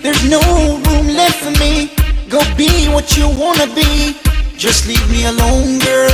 there's no room left for me. Go be what you wanna be, just leave me alone, girl.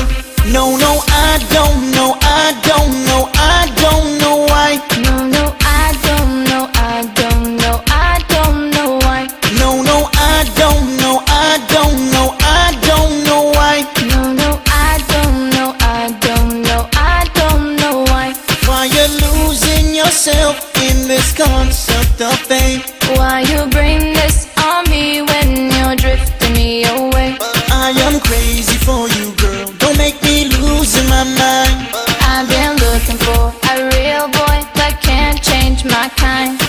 No, no, I don't know, I don't know, I don't know why. No, no, I don't know, I don't know, I don't know why. No, no, I don't know, I don't know, I don't know why. No, no, I don't know, I don't know, I don't know why. Why you're losing yourself in this concept of fame? Why you bring this on me when you're drifting me away? I am crazy for you, girl, don't make me lose my mind. I've been looking for a real boy that can't change my kind.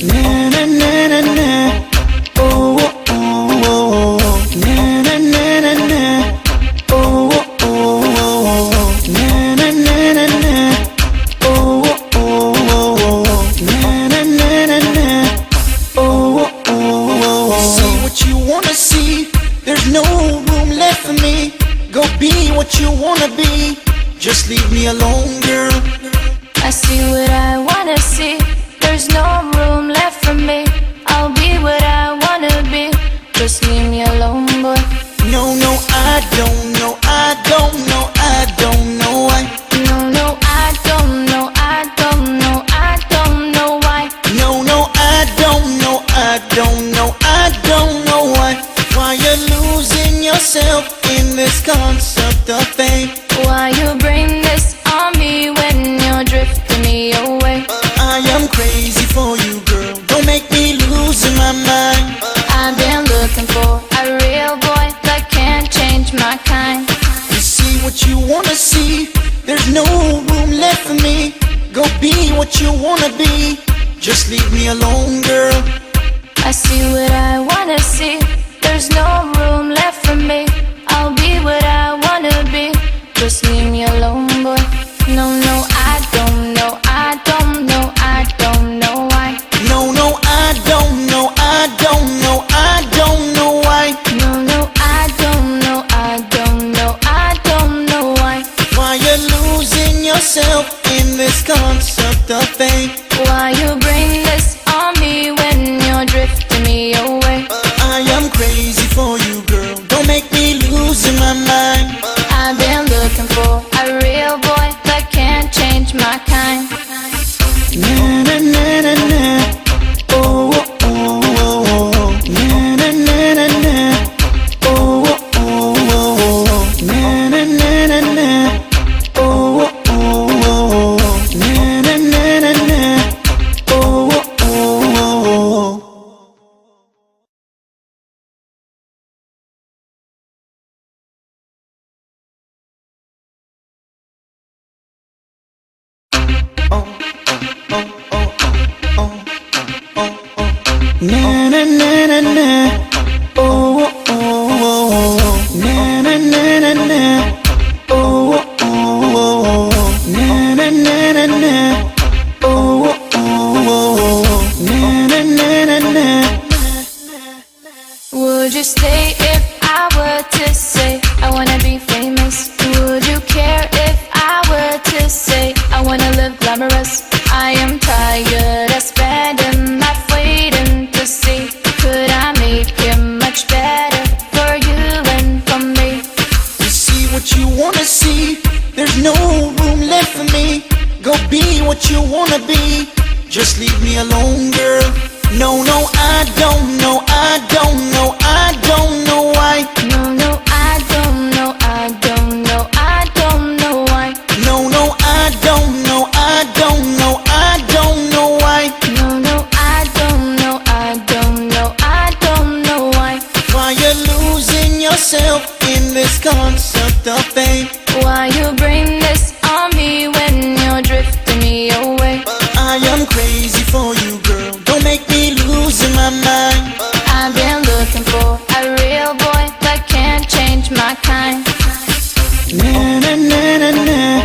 Na na na na na. Oh oh oh oh. Na na na na na. Oh oh oh oh. Na na na na na. Oh oh oh oh. Na na na na na. Oh oh oh oh. See what you wanna see. There's no room left for me. Go be what you wanna be. Just leave me alone, girl. I see what I wanna see. There's no room left for me. I'll be what I wanna be. Just leave me alone, boy. No, no, I don't know, I don't know, I don't know why. No, no, I don't know, I don't know, I don't know why. No, no, I don't know, I don't know, I don't know why. Why you're losing yourself in this concept of fame? Why you bring this on me when you're drifting me away? I am crazy for you, girl, don't make me lose my mind. I've been looking for a real boy that can't change my kind. You see what you wanna see, there's no room left for me. Go be what you wanna be, just leave me alone, girl. I see what I wanna see. There's no room left for me. I'll be what I wanna be. Just leave me alone, boy. No, no, I don't know, I don't know, I don't know why. No, no, I don't know, I don't know, I don't know why. No, no, I don't know, I don't know, I don't know why. Why you're losing yourself in this concept of fame? Why you bring this on me when you're drifting me away? I am crazy for you, girl, don't make me lose my mind. I've been looking for a real boy that can't change my kind. Na na na na na. Oh oh oh oh. Na na na na na. Oh oh oh oh. Na na na na na. Oh oh oh oh. Na na na na na. Oh oh oh oh. Na na na na na. Oh oh oh oh. Na na na na na. Oh oh oh oh. Na na na na na. Oh oh oh oh. Na na na na na. Would you stay if I were to say I wanna be famous? Would you care if I were to say I wanna live glamorous? I am tired of spending my waiting to see. Could I make it much better for you and for me? You see what you wanna see, there's no room left for me. Go be what you wanna be, just leave me alone, girl. No, no, I don't know, I don't know, I don't know why. No, no, I don't know, I don't know, I don't know why. No, no, I don't know, I don't know, I don't know why. No, no, I don't know, I don't know, I don't know why. Why you're losing yourself in this concept of fame? Why you bring this on me when you're drifting me away? I am crazy for you, girl, don't make me lose my mind. I've been looking for a real boy that can't change my kind. Na na na na na.